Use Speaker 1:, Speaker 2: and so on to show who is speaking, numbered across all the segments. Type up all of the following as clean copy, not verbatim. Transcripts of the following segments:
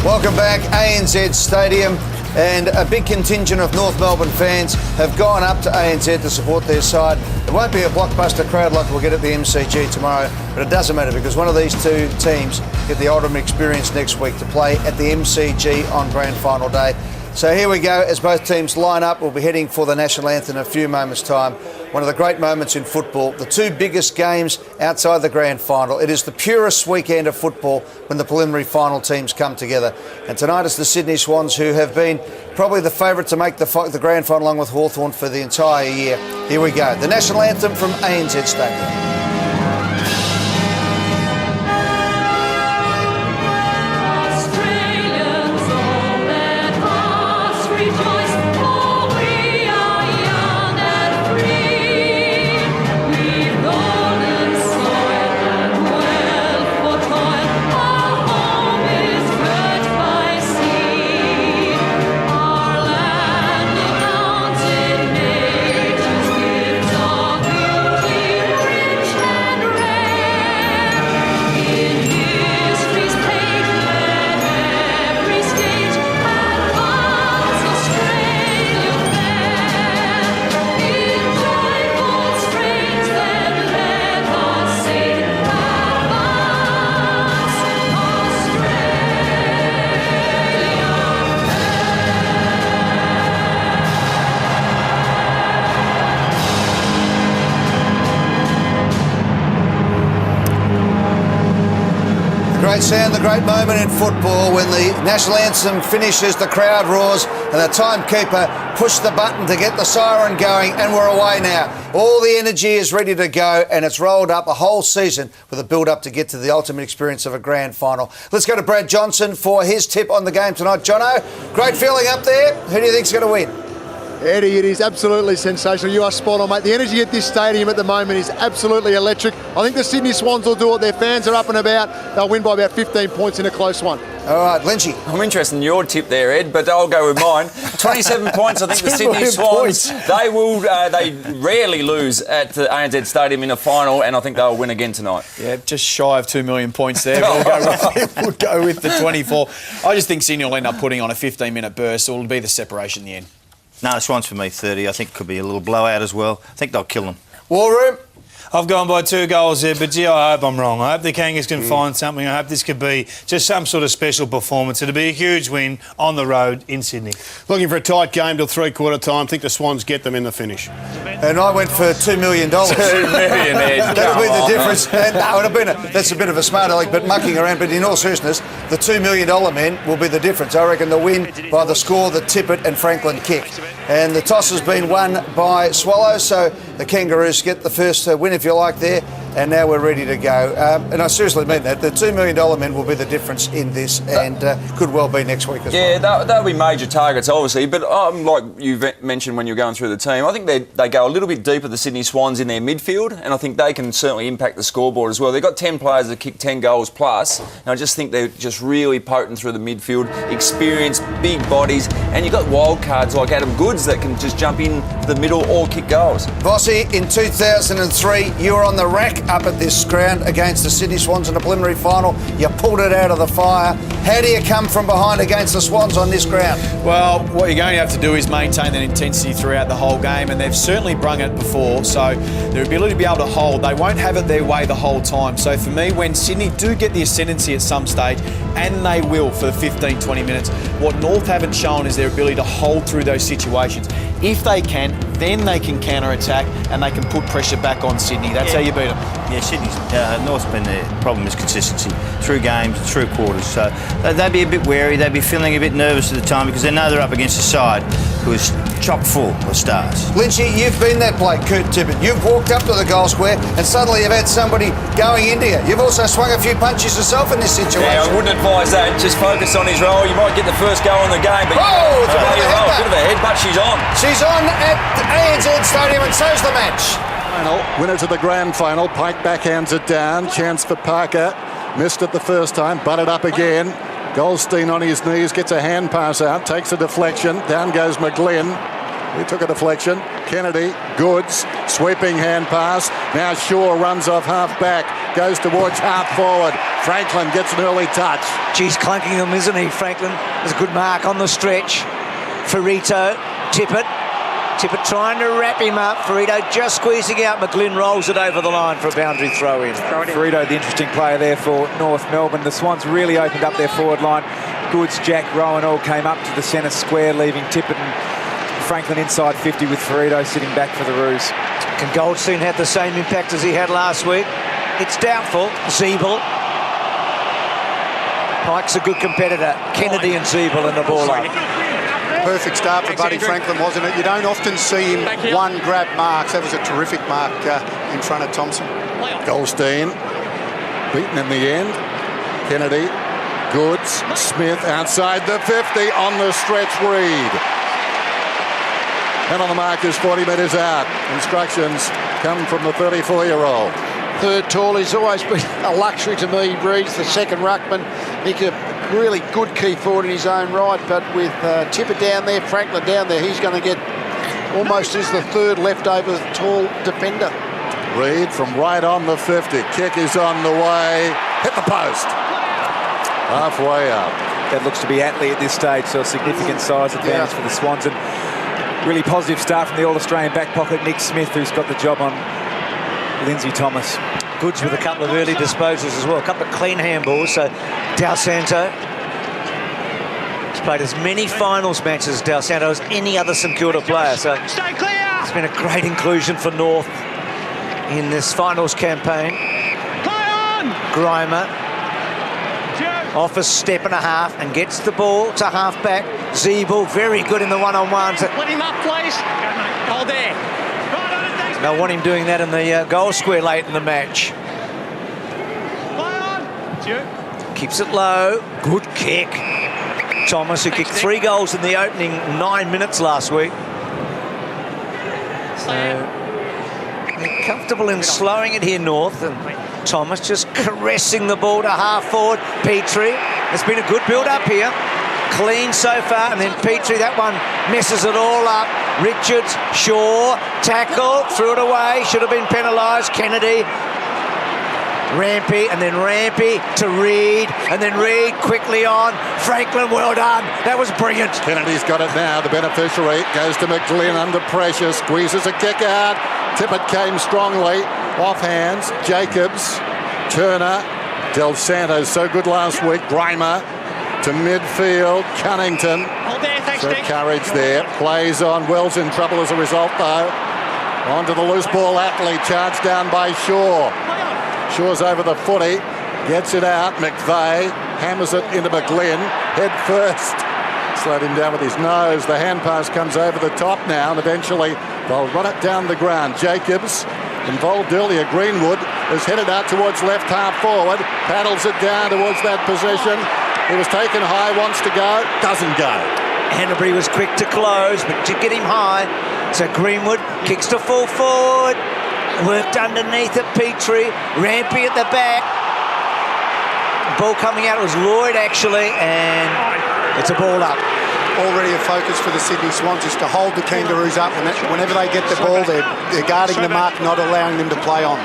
Speaker 1: Welcome back, ANZ Stadium, and a big contingent of North Melbourne fans have gone up to ANZ to support their side. It won't be a blockbuster crowd like we'll get at the MCG tomorrow, but it doesn't matter because one of these two teams get the ultimate experience next week to play at the MCG on Grand Final Day. So here we go, as both teams line up, we'll be heading for the National Anthem in a few moments' time. One of the great moments in football, the two biggest games outside the Grand Final. It is the purest weekend of football when the preliminary final teams come together. And tonight it's the Sydney Swans, who have been probably the favourite to make the Grand Final along with Hawthorn for the entire year. Here we go, the National Anthem from ANZ Stadium. Great sound, the great moment in football when the National Anthem finishes, the crowd roars and the timekeeper pushed the button to get the siren going, and we're away now. All the energy is ready to go and it's rolled up a whole season with a build-up to get to the ultimate experience of a grand final. Let's go to Brad Johnson for his tip on the game tonight. Jono, great feeling up there. Who do you think's going to win?
Speaker 2: Eddie, it is absolutely sensational. You are spot on, mate. The energy at this stadium at the moment is absolutely electric. I think the Sydney Swans will do it. Their fans are up and about. They'll win by about 15 points in a close one.
Speaker 1: All right, Lynchy.
Speaker 3: I'm interested in your tip there, Ed, but I'll go with mine. 27 points. I think the Sydney Swans, they rarely lose at the ANZ Stadium in a final, and I think they'll win again tonight.
Speaker 4: Yeah, just shy of 2 million points there. We'll go with the 24. I just think Sydney will end up putting on a 15-minute burst, so it'll be the separation in the end.
Speaker 5: No, the Swans for me, 30. I think it could be a little blowout as well. I think they'll kill them.
Speaker 1: War Room?
Speaker 6: I've gone by 2 goals there, but gee, I hope I'm wrong. I hope the Kangas can find something. I hope this could be just some sort of special performance. It'll be a huge win on the road in Sydney.
Speaker 2: Looking for a tight game till three-quarter time. Think the Swans get them in the finish.
Speaker 1: And I went for $2 million.
Speaker 3: $2 million, Ed.
Speaker 1: That'll be the difference. And that's a bit of a smart aleck, but mucking around. But in all seriousness, the $2 million men will be the difference. I reckon they'll win by the score, the Tippett and Franklin kick. And the toss has been won by Swallows, so the Kangaroos get the first win, if you like, there. And now we're ready to go. And I seriously mean that. The $2 million men will be the difference in this, and could well be next week as well.
Speaker 3: Yeah, that'll be major targets, obviously. But like you mentioned when you were going through the team, I think they go a little bit deeper, the Sydney Swans, in their midfield, and I think they can certainly impact the scoreboard as well. They've got 10 players that kick 10 goals plus, and I just think they're just really potent through the midfield, experienced, big bodies, and you've got wild cards like Adam Goods that can just jump in the middle or kick goals.
Speaker 1: Vossi, in 2003, you were on the rack up at this ground against the Sydney Swans in the preliminary final. You pulled it out of the fire. How do you come from behind against the Swans on this ground?
Speaker 4: Well, what you're going to have to do is maintain that intensity throughout the whole game, and they've certainly brung it before, so their ability to be able to hold, they won't have it their way the whole time. So for me, when Sydney do get the ascendancy at some stage, and they will for the 15-20 minutes, what North haven't shown is their ability to hold through those situations. If they can, then they can counter-attack and they can put pressure back on Sydney. That's how you beat them.
Speaker 5: Yeah, Sydney's North's been their problem is consistency through games, through quarters. So they'd be a bit wary, they'd be feeling a bit nervous at the time because they know they're up against a side who is chock full of stars.
Speaker 1: Lynchy, you've been that bloke, Kurt Tippett. You've walked up to the goal square and suddenly you've had somebody going into you. You've also swung a few punches yourself in this situation.
Speaker 3: Yeah, I wouldn't advise that. Just focus on his role. You might get the first goal in the game, but
Speaker 1: it's a
Speaker 3: bit of a headbutt. She's on.
Speaker 1: She's on at ANZ Stadium and so's the match.
Speaker 7: Winner to the grand final. Pike backhands it down. Chance for Parker. Missed it the first time. Butted up again. Goldstein on his knees. Gets a hand pass out. Takes a deflection. Down goes McGlynn. He took a deflection. Kennedy, Goods, sweeping hand pass. Now Shaw runs off half back, goes towards half forward. Franklin gets an early touch.
Speaker 8: Geez, clunking him, isn't he, Franklin? There's a good mark on the stretch. Ferrito, Tippett trying to wrap him up. Ferrito just squeezing out. McGlynn rolls it over the line for a boundary throw-in.
Speaker 9: Ferrito, the interesting player there for North Melbourne. The Swans really opened up their forward line. Goods, Jack, Rowan all came up to the centre square, leaving Tippett and Franklin inside 50 with Ferrito sitting back for the Roos.
Speaker 8: Can Goldstein have the same impact as he had last week? It's doubtful. Zeeble. Pike's a good competitor. Kennedy and Zeeble in the ball up.
Speaker 2: Perfect start for Buddy Franklin, wasn't it? You don't often see him one grab marks. That was a terrific mark in front of Thompson.
Speaker 7: Goldstein beaten in the end. Kennedy, Goods, Smith outside the 50 on the stretch. Reed. And on the mark is 40 metres out. Instructions come from the 34-year-old.
Speaker 10: Third tall, he's always been a luxury to me. Reed's the second ruckman. He's a really good key forward in his own right, but with Tippett down there, Franklin down there, he's going to get almost as the third leftover tall defender.
Speaker 7: Reed from right on the 50. Kick is on the way. Hit the post. Halfway up.
Speaker 9: That looks to be Atley at this stage, so a significant size advantage for the Swans. And really positive start from the All-Australian back pocket, Nick Smith, who's got the job on Lindsay Thomas.
Speaker 8: Goods with a couple of early disposals as well. A couple of clean handballs. So Dal Santo has played as many finals matches as Dal Santo as any other St Kilda player. So it's been a great inclusion for North in this finals campaign. Grimer off a step and a half and gets the ball to half back. Zeeble very good in the one-on-ones.
Speaker 11: Let him up, please. Hold there.
Speaker 8: They'll want him doing that in the goal square late in the match. Keeps it low. Good kick. Thomas, who kicked 3 goals in the opening 9 minutes last week. So they're comfortable in slowing it here, North. And Thomas just caressing the ball to half forward. Petrie. It's been a good build-up here. Clean so far, and then Petrie, that one messes it all up. Richards, Shaw, tackle, threw it away, should have been penalised. Kennedy, Rampy, and then Rampy to Reed, and then Reed quickly on. Franklin, well done. That was brilliant.
Speaker 7: Kennedy's got it now. The beneficiary goes to McGlynn under pressure, squeezes a kick out. Tippett came strongly, off hands. Jacobs, Turner, Del Santo, so good last week. Grimer to midfield, Cunnington. So courage there, plays on. Wells in trouble as a result though. Onto the loose ball, Atley charged down by Shaw. Shaw's over the footy, gets it out. McVeigh hammers it into McGlynn, head first. Slowed him down with his nose. The hand pass comes over the top now, and eventually they'll run it down the ground. Jacobs, involved earlier. Greenwood is headed out towards left half forward, paddles it down towards that position. He was taken high, wants to go, doesn't go.
Speaker 8: Hanbury was quick to close, but to get him high. So Greenwood kicks to full forward. Worked underneath at Petrie. Rampy at the back. Ball coming out, it was Lloyd actually, and it's a ball up.
Speaker 2: Already a focus for the Sydney Swans is to hold the Kangaroos up, and whenever they get the ball, they're guarding the mark, not allowing them to play on.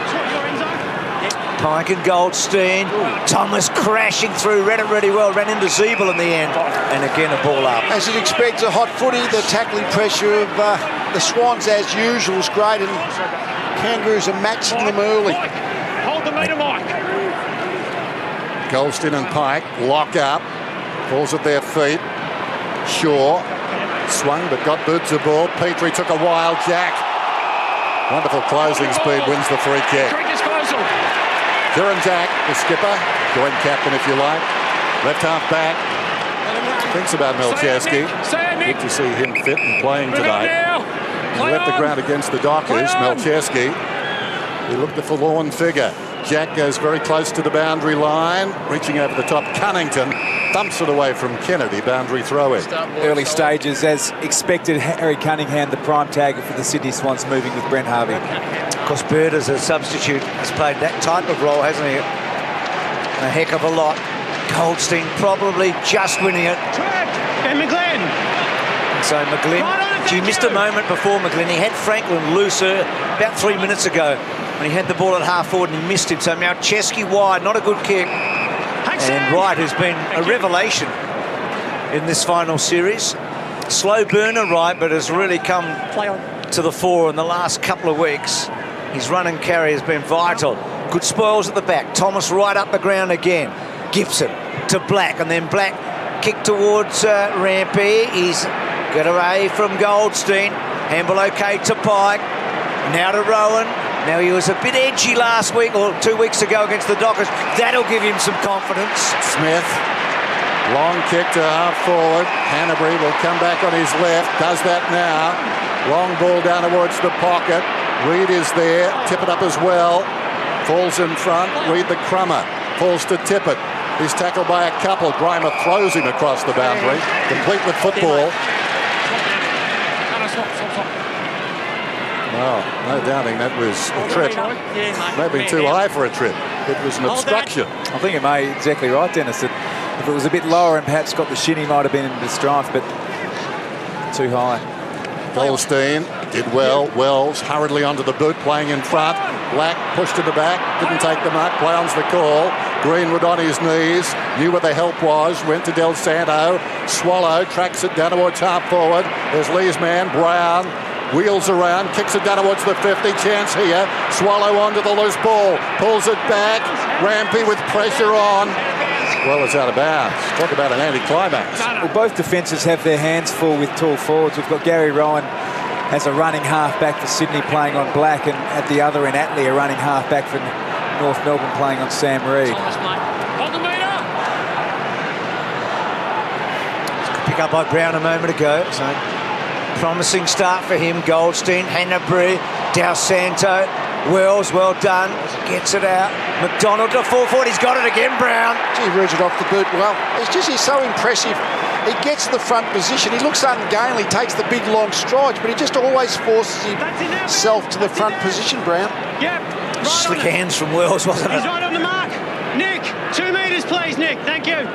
Speaker 8: Pike and Goldstein. Thomas crashing through, read it really well, ran into Zeeble in the end. And again, a ball up.
Speaker 10: As you'd expect, a hot footy, the tackling pressure of the Swans, as usual, is great, and Kangaroos are matching them early.
Speaker 11: Hold the meter, Mike.
Speaker 7: Goldstein and Pike lock up, falls at their feet. Shaw swung but got boots of ball. Petrie took a wild jack. Wonderful closing speed, wins the free kick. Kieran Jack, the skipper, joint captain if you like. Left half back. Thinks about Melcheski. Good to see him fit and playing tonight. He left the ground against the Dockers. Melcheski, he looked a forlorn figure. Jack goes very close to the boundary line, reaching over the top. Cunnington thumps it away from Kennedy, boundary throw-in.
Speaker 9: Early stages, as expected, Harry Cunningham, the prime tagger for the Sydney Swans, moving with Brent Harvey.
Speaker 8: Of course, Bird as a substitute has played that type of role, hasn't he? A heck of a lot. Goldstein probably just winning it.
Speaker 11: And McGlynn.
Speaker 8: So McGlynn, he missed a moment before McGlynn. He had Franklin looser about 3 minutes ago when he had the ball at half forward and he missed him. So now Chesky wide, not a good kick. And Wright has been a revelation in this final series. Slow burner, Wright, but has really come to the fore in the last couple of weeks. His run and carry has been vital. Good spoils at the back. Thomas right up the ground again. Gibson to Black, and then Black kick towards Rampy. He's got away from Goldstein. Handball okay to Pike. Now to Rowan. Now, he was a bit edgy last week or 2 weeks ago against the Dockers. That'll give him some confidence.
Speaker 7: Smith, long kick to half forward. Hanbury will come back on his left, does that now. Long ball down towards the pocket. Reid is there, Tippett up as well. Falls in front, Reid the crummer. Falls to Tippett. He's tackled by a couple. Grimer throws him across the boundary, complete with football. Well, no doubting that was a trip. Maybe too high for a trip. It was an obstruction.
Speaker 9: I think it may exactly right, Dennis. That if it was a bit lower and perhaps got the shin, he might have been in the strife, but too high.
Speaker 7: Goldstein did well. Wells hurriedly onto the boot, playing in front. Black pushed to the back, didn't take the mark. Brown's the call. Greenwood on his knees, knew where the help was, went to Del Santo. Swallow tracks it down towards half forward. There's Lee's man, Brown. Wheels around, kicks it down towards the 50, chance here. Swallow onto the loose ball, pulls it back. Rampy with pressure on. Well, it's out of bounds. Talk about an anticlimax.
Speaker 9: Well, both defences have their hands full with tall forwards. We've got Gary Rowan as a running half-back for Sydney playing on Black, and at the other end, Atley, a running half-back for North Melbourne playing on Sam Reid.
Speaker 8: Pick up by Brown a moment ago. So promising start for him. Goldstein, Hanbury, Del Santo, Wells, well done. Gets it out. McDonald to full forward. He's got it again, Brown.
Speaker 10: He reads it off the boot well. He's so impressive. He gets the front position. He looks ungainly, takes the big long strides, but he just always forces himself to the front position, Brown.
Speaker 11: Yep.
Speaker 8: Slick hands from Wells, wasn't it?
Speaker 11: He's right on the mark. Nick, 2 metres, please, Nick. Thank you.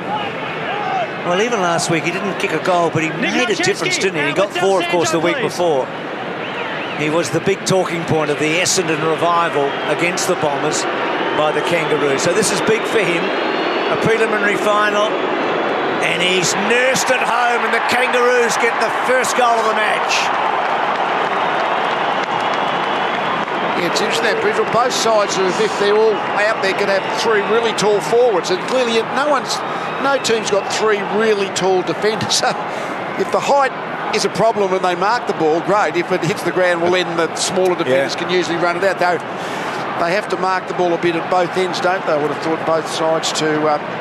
Speaker 8: Well, even last week, he didn't kick a goal, but he made a difference, didn't he? He got 4, of course, the week before. He was the big talking point of the Essendon revival against the Bombers by the Kangaroos. So this is big for him, a preliminary final, and he's nursed it home, and the Kangaroos get the first goal of the match.
Speaker 10: Yeah, it's interesting that, Bridge. Both sides are as if they're all out there going to have 3 really tall forwards, and clearly no team's got 3 really tall defenders. So if the height is a problem when they mark the ball, great. If it hits the ground, well, then the smaller defenders can usually run it out. Though they have to mark the ball a bit at both ends, don't they? I would have thought both sides to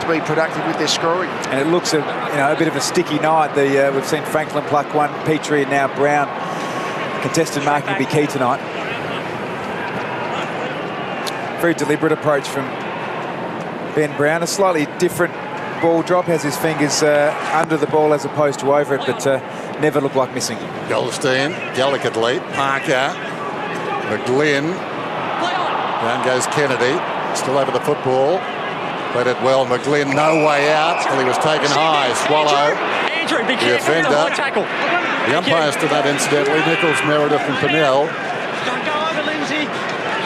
Speaker 10: be productive with their scoring.
Speaker 9: And it looks a bit of a sticky night. We've seen Franklin pluck one, Petrie and now Brown. Contested marking will be key tonight. Very deliberate approach from Ben Brown. A slightly different ball drop, has his fingers under the ball as opposed to over it, but never looked like missing.
Speaker 7: Goldstein, delicately. Parker, McGlynn. Down goes Kennedy. Still over the football. Played it well. McGlynn, no way out. Well, he was taken high. Swallow. The offender. The umpires to that, incidentally. Nichols, Meredith and Pinnell.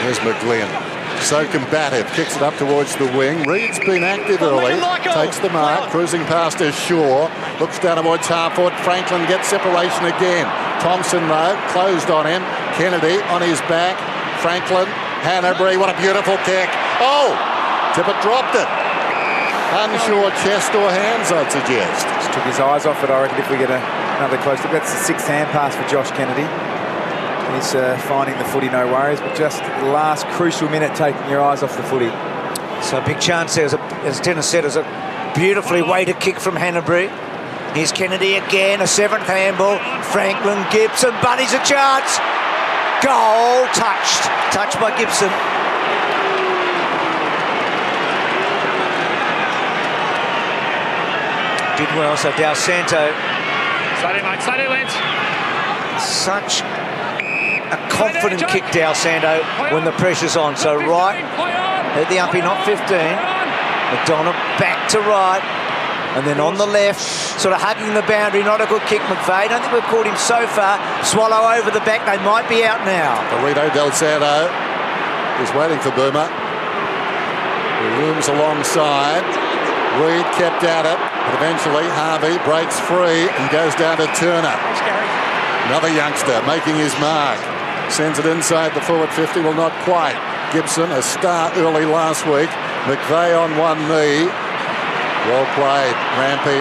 Speaker 7: There's McGlynn. So combative, kicks it up towards the wing. Reid's been active early, takes the mark, cruising past his Shaw, looks down towards half-forward. Franklin gets separation again. Thompson, though, closed on him. Kennedy on his back. Franklin, Hanbury, what a beautiful kick. Oh, Tippett dropped it. Unsure chest or hands, I'd suggest.
Speaker 9: Just took his eyes off it, I reckon, if we get another close look. That's the 6th hand pass for Josh Kennedy. He's finding the footy, no worries, but just the last crucial minute taking your eyes off the footy.
Speaker 8: So a big chance there, as Dennis said, is a beautifully weighted kick from Hanbury. Here's Kennedy again, a 7th handball. Franklin, Gibson, Bunny's a chance. Goal, touched by Gibson. Did well, so Del Santo.
Speaker 11: Steady, Lance.
Speaker 8: Such a confident kick, Del Santo, when the pressure's on. So right, at the uppie, not 15. McDonald back to right. And then on the left, sort of hugging the boundary, not a good kick, McVeigh. I don't think we've caught him so far. Swallow over the back, they might be out now.
Speaker 7: Burrito Del Santo is waiting for Boomer. He looms alongside. Reed kept at it, but eventually Harvey breaks free and goes down to Turner. Another youngster making his mark. Sends it inside the forward 50, well, not quite. Gibson, a star early last week. McVeigh on one knee. Well played. Rampy,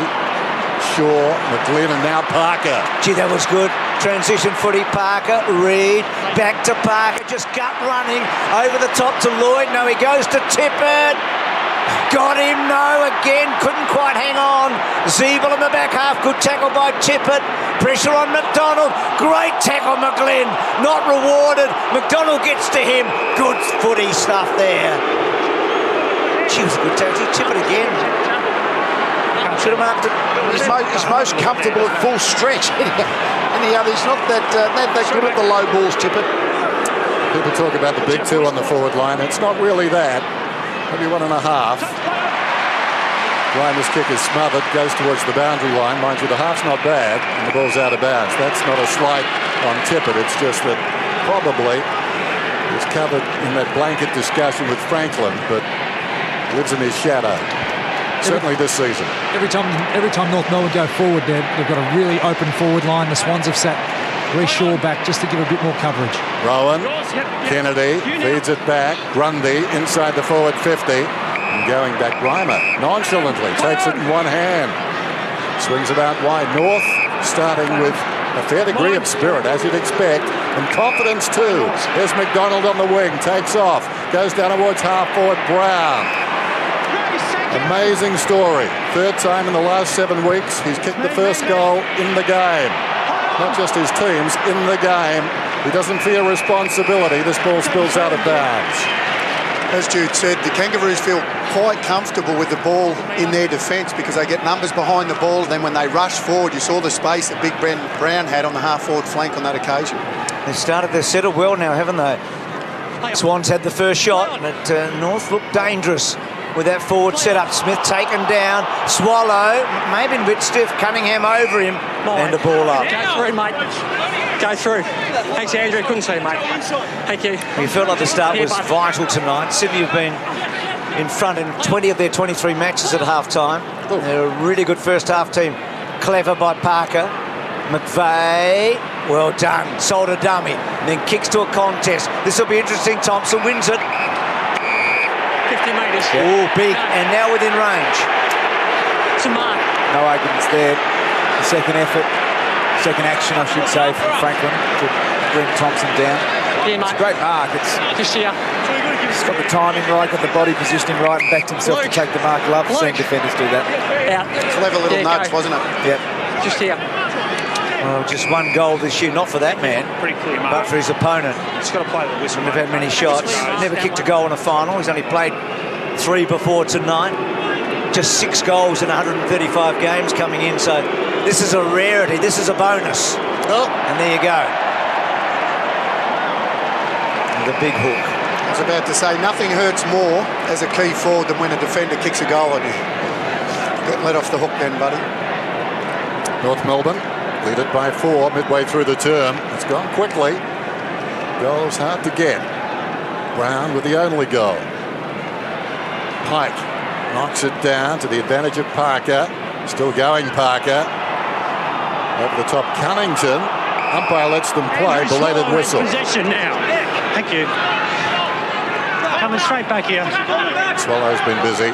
Speaker 7: Shaw, McGlynn, and now Parker.
Speaker 8: Gee, that was good. Transition footy, Parker, Reed, back to Parker, just gut running, over the top to Lloyd. No, he goes to Tippett. Got him, no, again, couldn't quite hang on. Zeeble in the back half, good tackle by Tippett. Pressure on McDonald, great tackle McGlynn, not rewarded. McDonald gets to him, good footy stuff there. Gee, was a good tackle, Tippett again. Should have marked it.
Speaker 10: He's most comfortable at full stretch. Any other, he's not that good at the low balls, Tippett.
Speaker 7: People talk about the big two on the forward line. It's not really that. Maybe 1.5. Reimer's kick is smothered, goes towards the boundary line. Mind you, the half's not bad, and the ball's out of bounds. That's not a slight on Tippett. It's just that probably he's covered in that blanket discussion with Franklin, but lives in his shadow. Certainly this season.
Speaker 12: Every time North Melbourne go forward, they've got a really open forward line. The Swans have sat Reece Shaw back just to give a bit more coverage.
Speaker 7: Rowan, Kennedy feeds it back. Grundy inside the forward 50. And going back, Reimer nonchalantly takes it in one hand. Swings it out wide. North starting with a fair degree of spirit, as you'd expect, and confidence too. There's McDonald on the wing, takes off, goes down towards half forward Brown. Amazing story. Third time in the last 7 weeks he's kicked the first goal in the game. Not just his team's, in the game. He doesn't fear responsibility. This ball spills out of bounds.
Speaker 2: As Jude said, the Kangaroos feel quite comfortable with the ball in their defence because they get numbers behind the ball. Then when they rush forward, you saw the space that Big Brown had on the half-forward flank on that occasion.
Speaker 8: They've started their settle well now, haven't they? Swans had the first shot, but North looked dangerous with that forward set-up. Smith taken down. Swallow, maybe a bit stiff. Cunningham over him. And the ball up.
Speaker 11: Go through, mate. Go through. Thanks, Andrew. Couldn't see, mate. Thank you.
Speaker 8: We felt like the start was vital tonight. Sydney have been in front in 20 of their 23 matches at half-time. They're a really good first-half team. Clever by Parker. McVeigh, well done. Sold a dummy. And then kicks to a contest. This will be interesting. Thompson wins it.
Speaker 11: 50 metres.
Speaker 8: Oh, big. And now within range.
Speaker 11: It's a mark.
Speaker 9: No arguments there. The second effort, second action, I should say, from Franklin to bring Thompson down.
Speaker 11: Yeah, mate.
Speaker 9: It's a great mark. It's
Speaker 11: just here.
Speaker 9: He's got the timing right, got the body positioning right, and backed himself to take the mark. Love seeing defenders do that.
Speaker 11: Out.
Speaker 2: Clever little nudge, wasn't it?
Speaker 9: Yep.
Speaker 11: Just here.
Speaker 8: Well, just one goal this year, not for that man,
Speaker 11: Pretty clear mark.
Speaker 8: but for his opponent.
Speaker 11: He's got to play the whistle.
Speaker 8: Wouldn't have had many shots. Never kicked a goal in a final. He's only played 3 before tonight. Just 6 goals in 135 games coming in. So this is a rarity. This is a bonus.
Speaker 2: Oh.
Speaker 8: And there you go. The big hook.
Speaker 2: I was about to say, nothing hurts more as a key forward than when a defender kicks a goal on you. Get let off the hook then, buddy.
Speaker 7: North Melbourne lead it by 4 midway through the term. It's gone quickly. Goals hard to get. Brown with the only goal. Pike knocks it down to the advantage of Parker. Still going, Parker. Over the top, Cunnington. Umpire lets them play. Belated whistle.
Speaker 11: Possession now. Thank you. Coming straight back here.
Speaker 7: Swallow's been busy.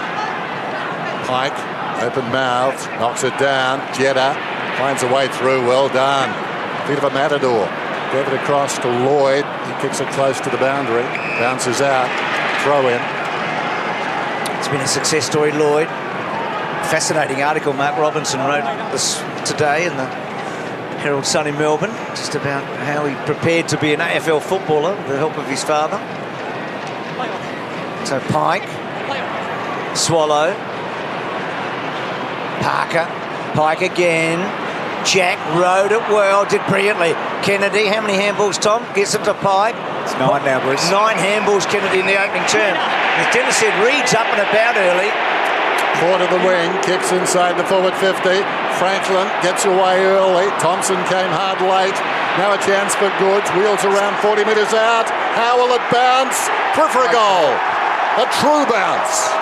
Speaker 7: Pike, open mouth, knocks it down. Jetta finds a way through. Well done. Bit of a matador. Gave it across to Lloyd. He kicks it close to the boundary. Bounces out. Throw in.
Speaker 8: It's been a success story, Lloyd. Fascinating article Mark Robinson wrote this today in the Herald Sun in Melbourne, just about how he prepared to be an AFL footballer with the help of his father. So Pike, Swallow, Parker, Pike again. Jack rode it well, did brilliantly. Kennedy, how many handballs, Tom? Gets it to Pike.
Speaker 9: It's 9 now, Bruce.
Speaker 8: 9 handballs, Kennedy, in the opening term. As Dennis said, Reed's up and about early.
Speaker 7: Ford to the wing, kicks inside the forward 50. Franklin gets away early. Thompson came hard late. Now a chance for Goods. Wheels around 40 metres out. How will it bounce? For a goal. A true bounce.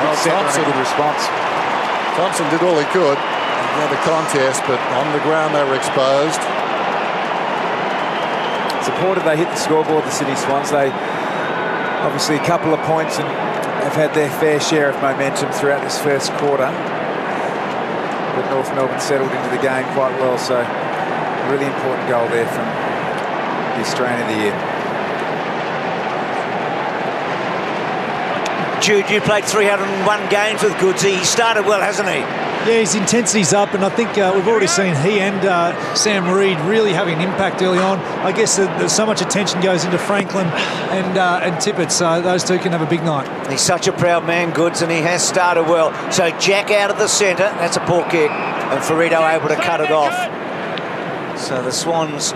Speaker 7: Well, Thompson,
Speaker 9: good response.
Speaker 7: Thompson did all he could in the contest, but on the ground they were exposed.
Speaker 9: Supported, they hit the scoreboard, the Sydney Swans. They obviously a couple of points and have had their fair share of momentum throughout this first quarter. But North Melbourne settled into the game quite well, so a really important goal there from the Australian of the year.
Speaker 8: Jude, you played 301 games with Goodsy. He started well, hasn't he?
Speaker 12: Yeah, his intensity's up, and I think we've already seen he and Sam Reid really having an impact early on. I guess there's so much attention goes into Franklin and Tippett, so those two can have a big night.
Speaker 8: He's such a proud man, Goods, and he has started well. So Jack out of the centre, that's a poor kick, and Ferrito able to cut it off. So the Swans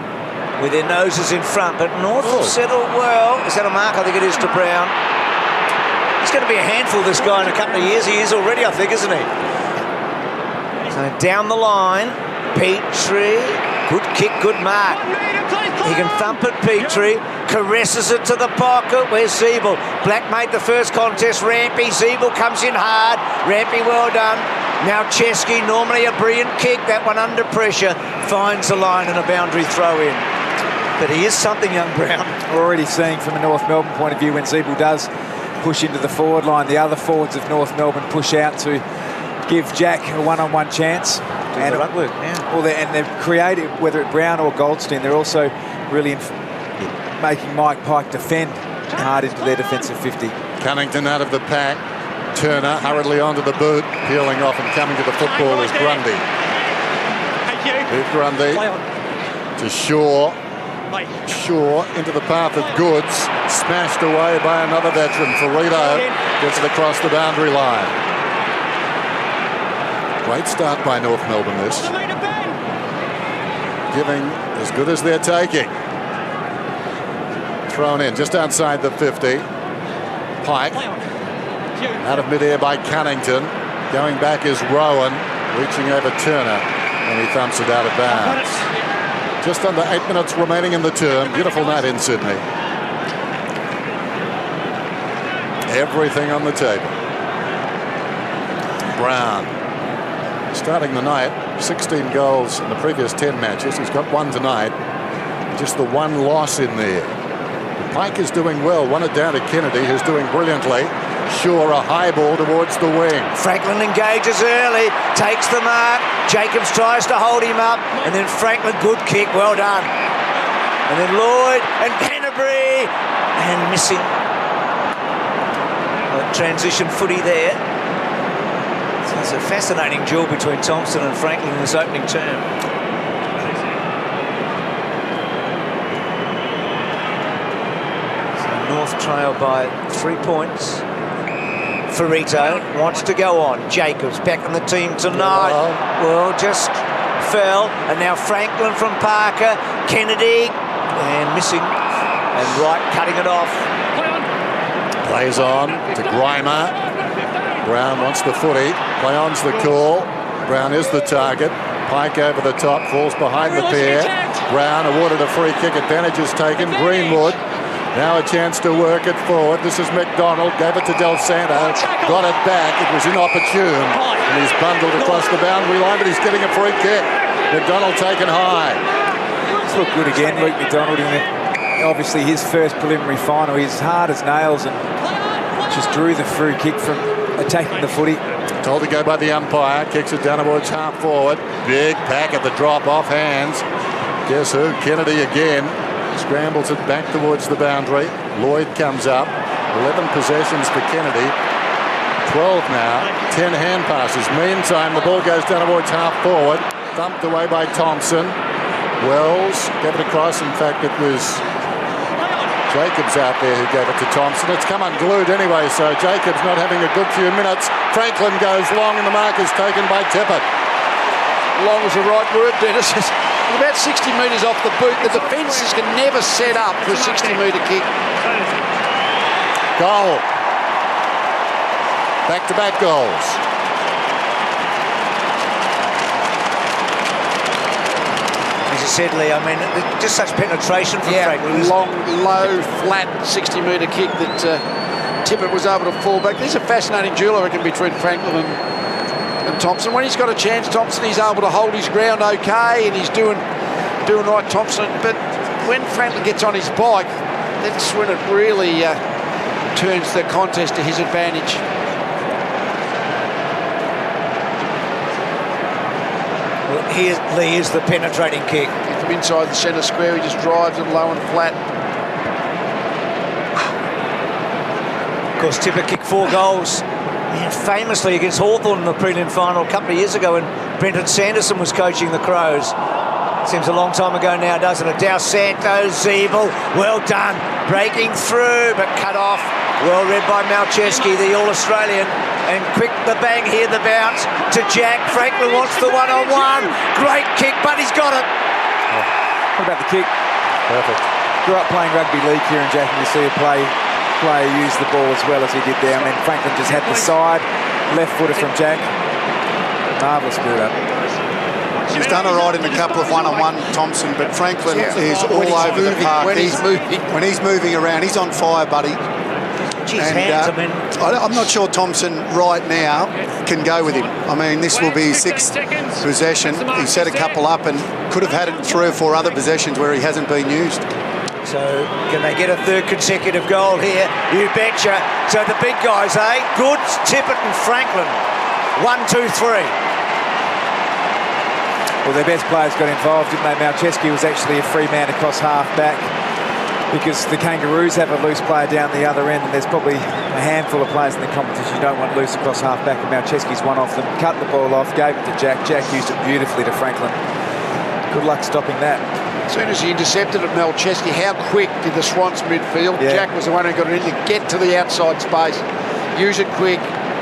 Speaker 8: with their noses in front, but North will settle well. Is that a mark? I think it is to Brown. He's going to be a handful, this guy, in a couple of years. He is already, I think, isn't he? So down the line, Petrie, good kick, good mark. He can thump it, Petrie, caresses it to the pocket. Where's Siebel? Black made the first contest, Rampy, Siebel comes in hard. Rampy, well done. Now Chesky, normally a brilliant kick, that one under pressure, finds the line and a boundary throw in. But he is something, young Brown.
Speaker 9: We're already seeing from a North Melbourne point of view when Siebel does push into the forward line, the other forwards of North Melbourne push out to give Jack a one-on-one chance. And they've created, whether it's Brown or Goldstein, they're also really making Mike Pike defend hard into their defensive 50.
Speaker 7: Cunnington out of the pack. Turner hurriedly onto the boot, peeling off and coming to the football is Grundy. Here's Grundy to Shaw. Shaw into the path of Goods, smashed away by another veteran. Ferrito gets it across the boundary line. Great start by North Melbourne this. Giving as good as they're taking. Thrown in just outside the 50. Pike out of midair by Cunnington. Going back is Rowan, reaching over Turner, and he thumps it out of bounds. Just under 8 minutes remaining in the term. Beautiful night in Sydney. Everything on the table. Brown starting the night, 16 goals in the previous 10 matches. He's got one tonight. Just the one loss in there. Pike is doing well. Won it down to Kennedy, who's doing brilliantly. Shaw a high ball towards the wing.
Speaker 8: Franklin engages early, takes the mark. Jacobs tries to hold him up, and then Franklin, good kick, well done. And then Lloyd and Canterbury, and missing. Transition footy there. So it's a fascinating duel between Thompson and Franklin in this opening term. So North trail by 3 points. Ferrito wants to go on. Jacobs back in the team tonight. Well, just fell. And now Franklin from Parker. Kennedy. And missing. And Wright cutting it off.
Speaker 7: Plays on to Grimer. Brown wants the footy. Play on's the call. Brown is the target. Pike over the top. Falls behind the pair. Brown awarded a free kick. Advantage is taken. Greenwood. Now a chance to work it forward. This is McDonald. Gave it to Del Santo. Got it back. It was inopportune. And he's bundled across the boundary line, but he's getting a free kick. McDonald taken high.
Speaker 9: It's looked good again, Luke McDonald. Obviously his first preliminary final. He's hard as nails and just drew the free kick from attacking the footy.
Speaker 7: Told to go by the umpire. Kicks it down towards half forward. Big pack at the drop off hands. Guess who? Kennedy again. Scrambles it back towards the boundary. Lloyd comes up. 11 possessions for Kennedy. 12 now. 10 hand passes. Meantime, the ball goes down towards half forward. Thumped away by Thompson. Wells gave it across. In fact, it was Jacobs out there who gave it to Thompson. It's come unglued anyway, so Jacobs not having a good few minutes. Franklin goes long and the mark is taken by Tippett.
Speaker 10: Long is the right word, Dennis. about 60 metres off the boot. The defences can never set up for a 60-metre kick.
Speaker 7: Goal. Back-to-back goals.
Speaker 8: As you said, Lee, I mean, just such penetration from Franklin.
Speaker 10: Long, low, flat 60-metre kick that Tippett was able to fall back. There's a fascinating duel, I reckon, between Franklin and Thompson. When he's got a chance, Thompson, he's able to hold his ground okay, and he's doing right, Thompson. But when Franklin gets on his bike, that's when it really turns the contest to his advantage.
Speaker 8: Well, here, Lee, is the penetrating kick.
Speaker 10: From inside the centre square, he just drives it low and flat.
Speaker 8: Of course, Tippett kicked 4 goals. Famously against Hawthorn in the prelim final a couple of years ago when Brenton Sanderson was coaching the Crows. Seems a long time ago now, doesn't it? Dos Santos, Zeeble, well done. Breaking through, but cut off. Well read by Malcheski, the All-Australian. And quick the bang here, the bounce to Jack. Franklin wants the one-on-one. Great kick, but he's got it.
Speaker 9: What about the kick?
Speaker 7: Perfect.
Speaker 9: Grew up playing rugby league here in Jack, and you see a player use the ball as well as he did there. And then Franklin just had the side, left footer from Jack. Marvellous build-up.
Speaker 2: He's done all right in a couple of one-on-one, Thompson, but Franklin is all over the park. When he's moving around, he's on fire, buddy. I'm not sure Thompson right now can go with him. I mean, this will be his 6th possession. He set a couple up and could have had it 3 or 4 other possessions where he hasn't been used.
Speaker 8: So can they get a 3rd consecutive goal here? You betcha. So the big guys, Goods, Tippett and Franklin. 1, 2, 3.
Speaker 9: Well, their best players got involved, didn't they? Malcheski was actually a free man across half-back because the Kangaroos have a loose player down the other end, and there's probably a handful of players in the competition you don't want loose across half-back, and Malcheski's one off them. Cut the ball off, gave it to Jack. Jack used it beautifully to Franklin. Good luck stopping that.
Speaker 10: As soon as he intercepted it, Malcheski, how quick did the Swans midfield? Yeah. Jack was the one who got it in to get to the outside space. Use it quick,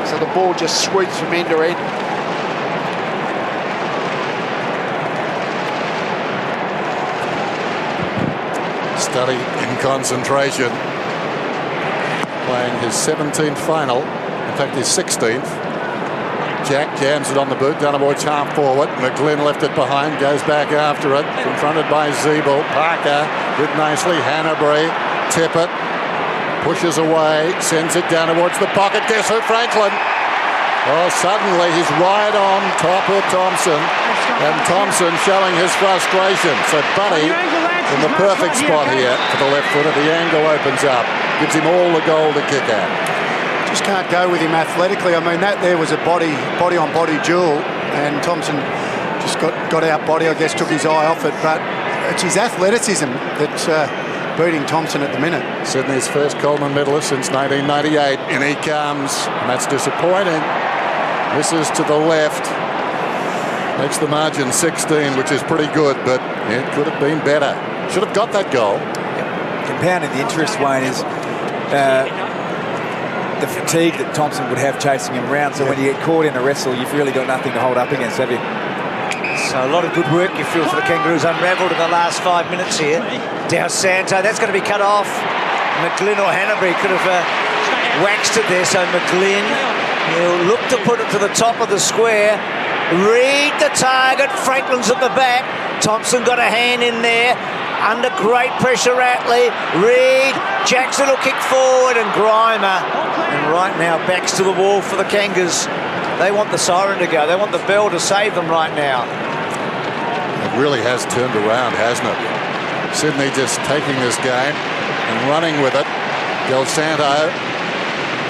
Speaker 10: so the ball just sweeps from end to end.
Speaker 7: Study in concentration. Playing his 17th final, in fact his 16th. Jack jams it on the boot, Dunavoy's half forward. McGlynn left it behind, goes back after it. Confronted by Zeeble. Parker with nicely. Hanbury. Tippett pushes away, sends it down towards the pocket. Guess who? Franklin. Oh, suddenly he's right on top of Thompson. And Thompson showing his frustration. So Buddy in the perfect spot here for the left footer. The angle opens up. Gives him all the goal to kick at.
Speaker 2: Just can't go with him athletically. I mean, that there was a body-on-body duel, and Thompson just got out body, I guess, took his eye off it, but it's his athleticism that's beating Thompson at the minute.
Speaker 7: Sydney's first Coleman medalist since 1998, and he comes, and that's disappointing. Misses to the left. Makes the margin 16, which is pretty good, but it could have been better. Should have got that goal.
Speaker 9: Compounding the interest, Wayne, is the fatigue that Thompson would have chasing him around. So when you get caught in a wrestle, you've really got nothing to hold up against, have you?
Speaker 8: So a lot of good work you feel for the Kangaroos, unravelled in the last 5 minutes here. Dos Santo, that's going to be cut off. McGlynn or Hanbury could have waxed it there. So McGlynn, he'll look to put it to the top of the square. Read the target. Franklin's at the back. Thompson got a hand in there. Under great pressure, Ratley. Reed, Jackson will kick forward, and Grimer. And right now, backs to the wall for the Kangas. They want the siren to go. They want the bell to save them right now.
Speaker 7: It really has turned around, hasn't it? Sydney just taking this game and running with it. Del Santo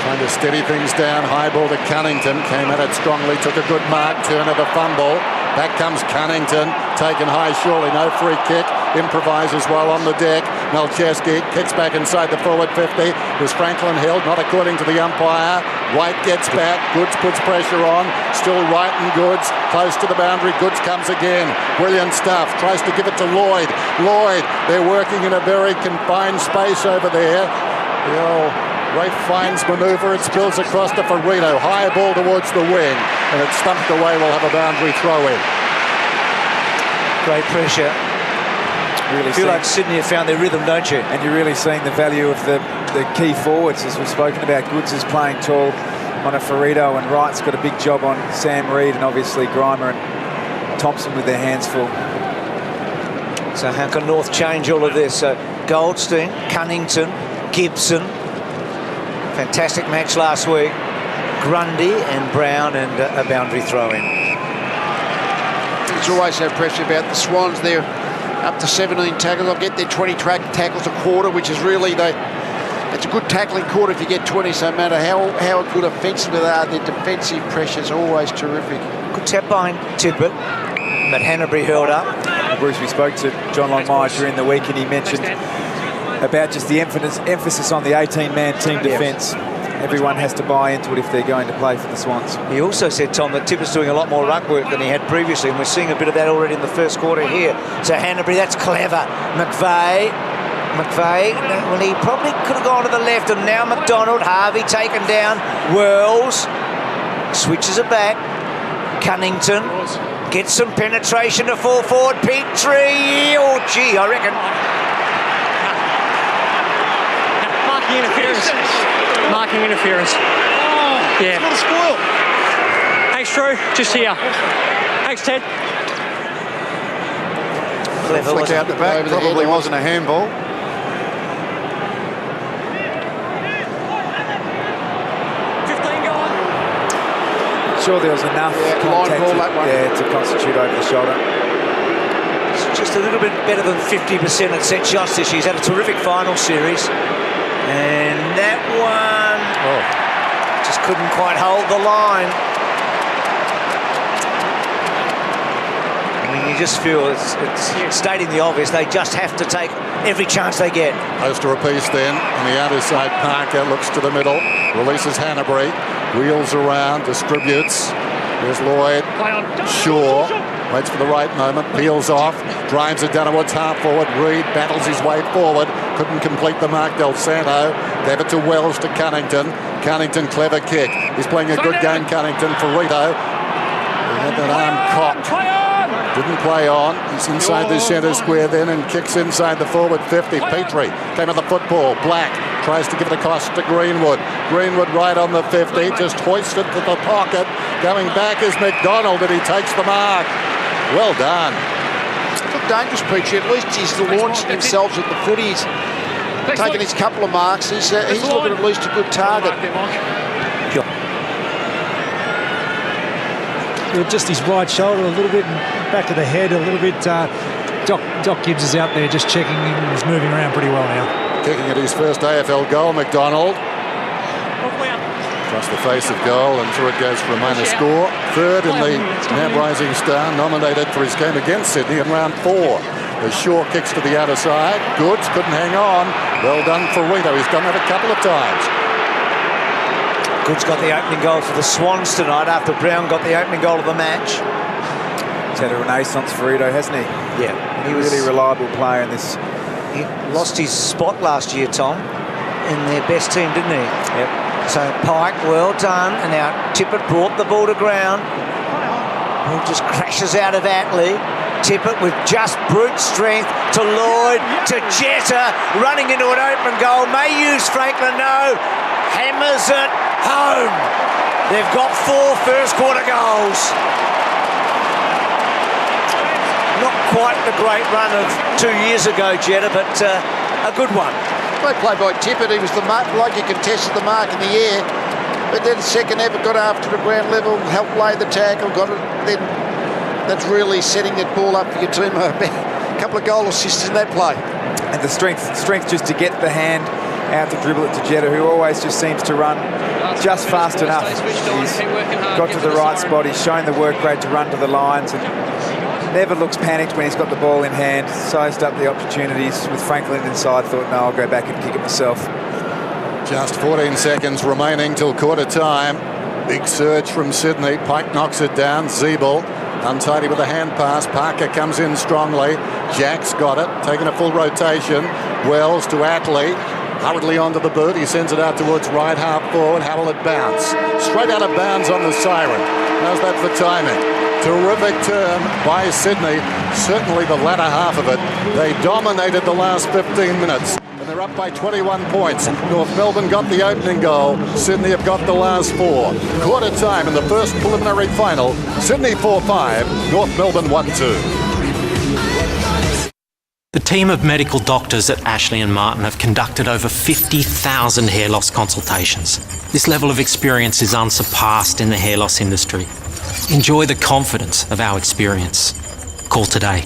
Speaker 7: trying to steady things down. High ball to Cunnington. Came at it strongly. Took a good mark. Turner the fumble. Back comes Cunnington. Taken high, surely. No free kick. Improvises while on the deck. Malcheski kicks back inside the forward 50. Was Franklin held? Not according to the umpire. White gets back. Goods puts pressure on. Still Wright and Goods close to the boundary. Goods comes again. Brilliant stuff. Tries to give it to Lloyd. Lloyd, they're working in a very confined space over there. The old Rafe Fiennes manoeuvre. It spills across to Farito. High ball towards the wing. And it's stumped away. We'll have a boundary throw in.
Speaker 8: Great pressure.
Speaker 9: Really
Speaker 8: feel like Sydney have found their rhythm, don't you?
Speaker 9: And you're really seeing the value of the key forwards, as we've spoken about. Goods is playing tall on a Ferrito, and Wright's got a big job on Sam Reid, and obviously Grimer and Thompson with their hands full.
Speaker 8: So how can North change all of this? So Goldstein, Cunnington, Gibson. Fantastic match last week. Grundy and Brown, and a boundary throw-in.
Speaker 10: There's always no pressure about the Swans. They're up to 17 tackles. They'll get their 20 tackles a quarter, which is really it's a good tackling quarter if you get 20. So no matter how good offensively they are, their defensive pressure is always terrific.
Speaker 8: Good tap behind Tippett, but Hanbury held up.
Speaker 9: Bruce, we spoke to John Longmire during the week, and he mentioned about just the emphasis on the 18-man team defence. Everyone has to buy into it if they're going to play for the Swans.
Speaker 8: He also said, Tom, that Tippett's doing a lot more ruck work than he had previously, and we're seeing a bit of that already in the first quarter here. So Hanbury, that's clever. McVeigh, well, he probably could have gone to the left, and now McDonald, Harvey taken down. Wells switches it back. Cunnington gets some penetration to full forward. Petrie, oh gee, I reckon.
Speaker 11: Marking interference. Marking interference.
Speaker 10: Oh,
Speaker 11: yeah.
Speaker 10: It's got a spoil.
Speaker 11: Thanks, Drew. Just here. Thanks, Ted.
Speaker 8: Clever,
Speaker 7: Flick out the back. Probably wasn't a handball.
Speaker 9: Sure, there was enough contact to constitute over the shoulder.
Speaker 8: It's just a little bit better than 50% at set shots this year. He's had a terrific final series. And that one just couldn't quite hold the line. I mean, you just feel it's stating the obvious. They just have to take every chance they get.
Speaker 7: Poster apiece then on the outer side. Parker looks to the middle, releases Hanbury, wheels around, distributes. There's Lloyd. Shaw waits for the right moment, peels off, drives it down towards half forward. Reid battles his way forward, couldn't complete the mark. Del Santo gave it to Wells to Cunnington. Cunnington, clever kick. He's playing a good game, Cunnington. Ferrito. He had that arm cocked. Didn't play on. He's inside the centre square then and kicks inside the forward 50. Petrie came at the football. Black tries to give it across to Greenwood. Greenwood right on the 50, just hoisted to the pocket. Going back is McDonald, and he takes the mark. Well done.
Speaker 10: Look dangerous, Petrie. At least he's launched himself at the footy. He's taken his couple of marks. He's looking at least a good target.
Speaker 12: Just his right shoulder a little bit, and back of the head a little bit. Doc Gibbs is out there just checking in. He's moving around pretty well now.
Speaker 7: Kicking at his first AFL goal, McDonald. Across the face of goal, and through it goes for a minor score. Third in the now Rising Star, nominated for his game against Sydney in round 4. As Shaw kicks to the outer side. Goods couldn't hang on. Well done for Rito. He's done that a couple of times.
Speaker 8: Goods got the opening goal for the Swans tonight after Brown got the opening goal of the match.
Speaker 9: He's had a renaissance for Rito, hasn't he?
Speaker 8: Yeah.
Speaker 9: He was a really reliable player in this.
Speaker 8: He lost his spot last year, Tom, in their best team, didn't he?
Speaker 9: Yep.
Speaker 8: So Pike, well done, and now Tippett brought the ball to ground. Ball just crashes out of Attlee. Tippett with just brute strength to Lloyd, to Jetta, running into an open goal. May use Franklin, no. Hammers it home. They've got 4 first quarter goals. Not quite the great run of 2 years ago, Jetta, but a good one.
Speaker 10: Great play by Tippett. He was the mark, like he contested the mark in the air. But then second effort got after the ground level, helped lay the tackle, got it. Then that's really setting that ball up for your team. A couple of goal assists in that play.
Speaker 9: And the strength just to get the hand out to dribble it to Jetta, who always just seems to run just fast enough. He's got to the right spot. He's shown the work rate to run to the lines, and never looks panicked when he's got the ball in hand. Sized up the opportunities with Franklin inside. Thought, no, I'll go back and kick it myself.
Speaker 7: Just 14 seconds remaining till quarter time. Big surge from Sydney. Pike knocks it down. Zeeble untidy with a hand pass. Parker comes in strongly. Jack's got it, taking a full rotation. Wells to Attlee. Hurriedly onto the boot. He sends it out towards right half forward. How will it bounce? Straight out of bounds on the siren. How's that for timing? Terrific turn by Sydney. Certainly the latter half of it. They dominated the last 15 minutes. And they're up by 21 points. North Melbourne got the opening goal. Sydney have got the last 4. Quarter time in the first preliminary final. Sydney 4-5, North Melbourne 1-2.
Speaker 13: The team of medical doctors at Ashley and Martin have conducted over 50,000 hair loss consultations. This level of experience is unsurpassed in the hair loss industry. Enjoy the confidence of our experience. Call today.